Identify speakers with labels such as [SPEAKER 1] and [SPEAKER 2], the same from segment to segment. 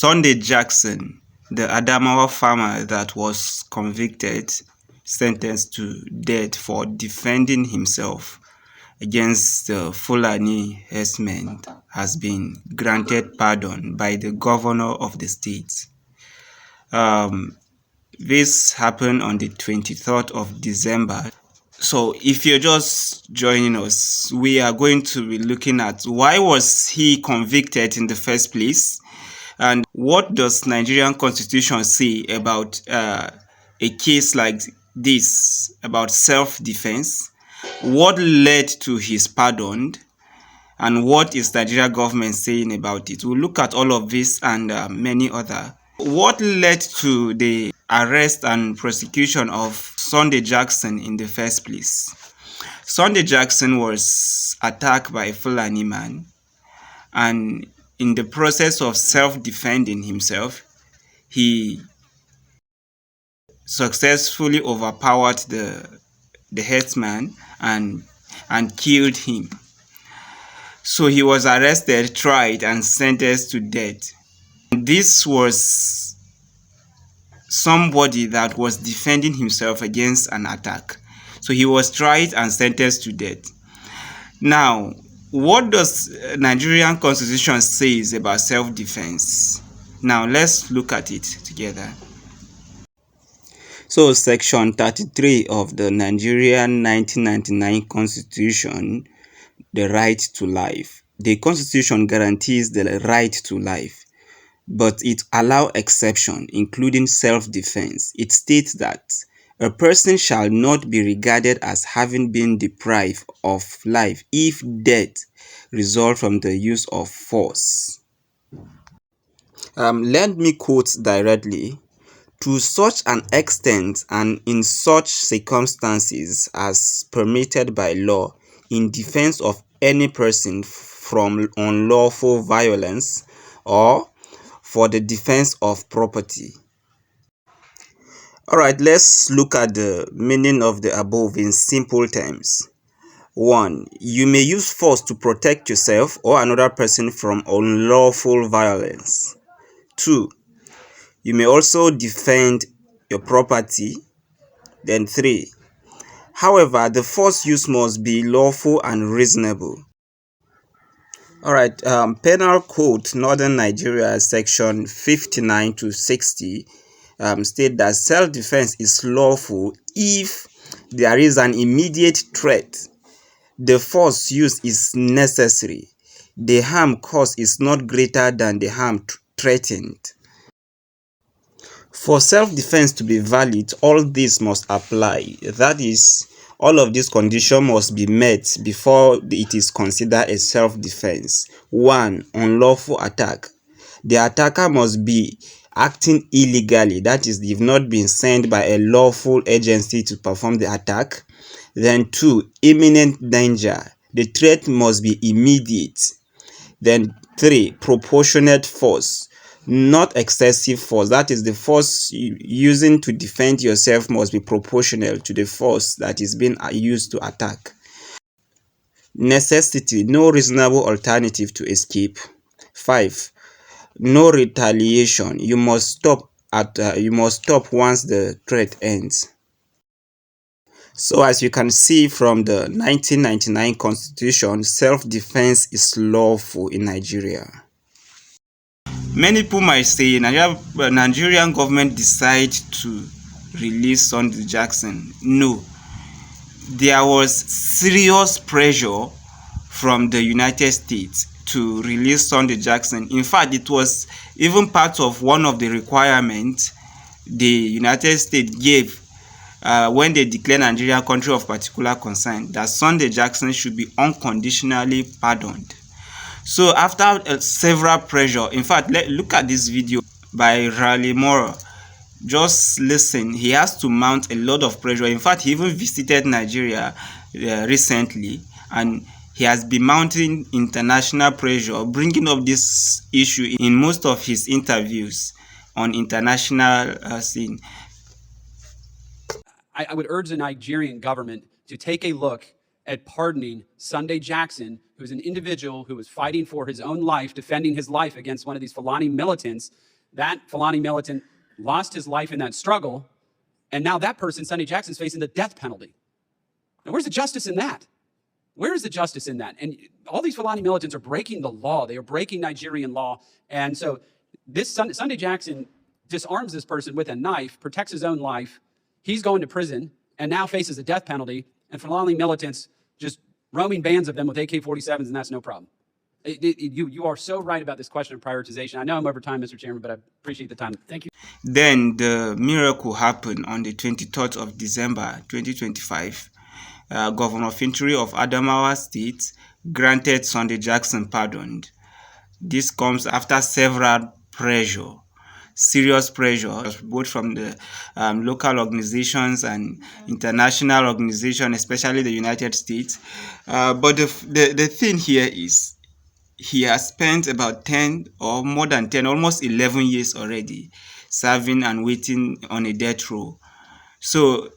[SPEAKER 1] Sunday Jackson, the Adamawa farmer that was convicted, sentenced to death for defending himself against the Fulani herdsmen, has been granted pardon by the governor of the state. This happened on the 23rd of December. So if you're just joining us, we are going to be looking at why was he convicted in the first place, and what does Nigerian constitution say about a case like this, about self-defense, what led to his pardon, and what is the Nigerian government saying about it. We'll look at all of this and many other. What led to the arrest and prosecution of Sunday Jackson in the first place? Sunday Jackson was attacked by a Fulani man, and in the process of self-defending himself, he successfully overpowered the herdsman and killed him. So he was arrested, tried, and sentenced to death. This was somebody that was defending himself against an attack. So he was tried and sentenced to death. Now, what does Nigerian constitution says about self-defense? Now, let's look at it together. So, section 33 of the Nigerian 1999 constitution, the right to life. The constitution guarantees the right to life, but it allows exception, including self-defense. It states that a person shall not be regarded as having been deprived of life if death results from the use of force. Let me quote directly. To such an extent and in such circumstances as permitted by law, in defense of any person from unlawful violence or for the defense of property. Alright, let's look at the meaning of the above in simple terms. 1. You may use force to protect yourself or another person from unlawful violence. 2. You may also defend your property. Then 3. However, the force used must be lawful and reasonable. Alright, Penal Code Northern Nigeria section 59 to 60 state that self-defense is lawful if there is an immediate threat, the force used is necessary, the harm caused is not greater than the harm threatened. For self-defense to be valid, all this must apply. That is, all of these conditions must be met before it is considered a self-defense. 1. Unlawful attack. The attacker must be acting illegally. That is, they've not been sent by a lawful agency to perform the attack. Then 2. Imminent danger. The threat must be immediate. Then 3. Proportionate force. Not excessive force. That is, the force using to defend yourself must be proportional to the force that is being used to attack. Necessity. No reasonable alternative to escape. 5. No retaliation. You must stop once the threat ends. So as you can see from the 1999 constitution, self-defense is lawful in Nigeria. Many people might say Nigerian government decide to release Sunday Jackson. No, there was serious pressure from the United States to release Sunday Jackson. In fact, it was even part of one of the requirements the United States gave when they declared Nigeria a country of particular concern, that Sunday Jackson should be unconditionally pardoned. So after several pressure, in fact, look at this video by Raleigh Moore. Just listen, he has to mount a lot of pressure. In fact, he even visited Nigeria recently, and he has been mounting international pressure, bringing up this issue in most of his interviews on international scene.
[SPEAKER 2] I would urge the Nigerian government to take a look at pardoning Sunday Jackson, who's an individual who was fighting for his own life, defending his life against one of these Finaly militants. That Finaly militant lost his life in that struggle, and now that person, Sunday Jackson, is facing the death penalty. Now, where's the justice in that? Where is the justice in that? And all these Finaly militants are breaking the law. They are breaking Nigerian law. And so this Sunday Jackson disarms this person with a knife, protects his own life. He's going to prison and now faces a death penalty. And Finaly militants just roaming bands of them with AK-47s, and that's no problem. You are so right about this question of prioritization. I know I'm over time, Mr. Chairman, but I appreciate the time. Thank you.
[SPEAKER 1] Then the miracle happened on the 23rd of December 2025. Governor Fintiri of Adamawa State granted Sunday Jackson pardon. This comes after several serious pressure, both from the local organizations and international organizations, especially the United States. But the thing here is, he has spent about 10 or more than 10, almost 11 years already, serving and waiting on a death row. So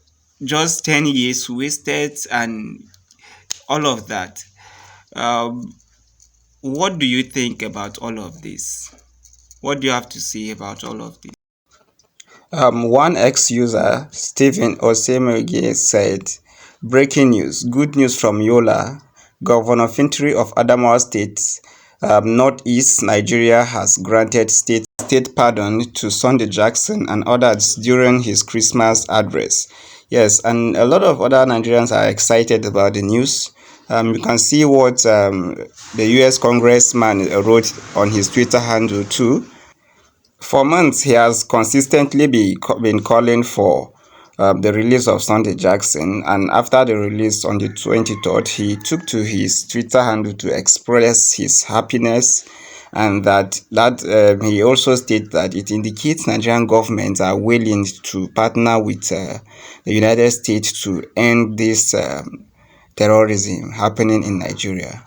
[SPEAKER 1] just 10 years wasted and all of that. What do you think about all of this? What do you have to say about all of this? One ex-user, Stephen Osemege, said, "Breaking news, good news from Yola. Governor Fintiri of Adamawa State, Northeast Nigeria, has granted state pardon to Sunday Jackson and others during his Christmas address." Yes, and a lot of other Nigerians are excited about the news. You can see what the U.S. congressman wrote on his Twitter handle too. For months, he has consistently been calling for the release of Sunday Jackson, and after the release on the 23rd, he took to his Twitter handle to express his happiness, and that he also stated that it indicates Nigerian governments are willing to partner with the United States to end this terrorism happening in Nigeria.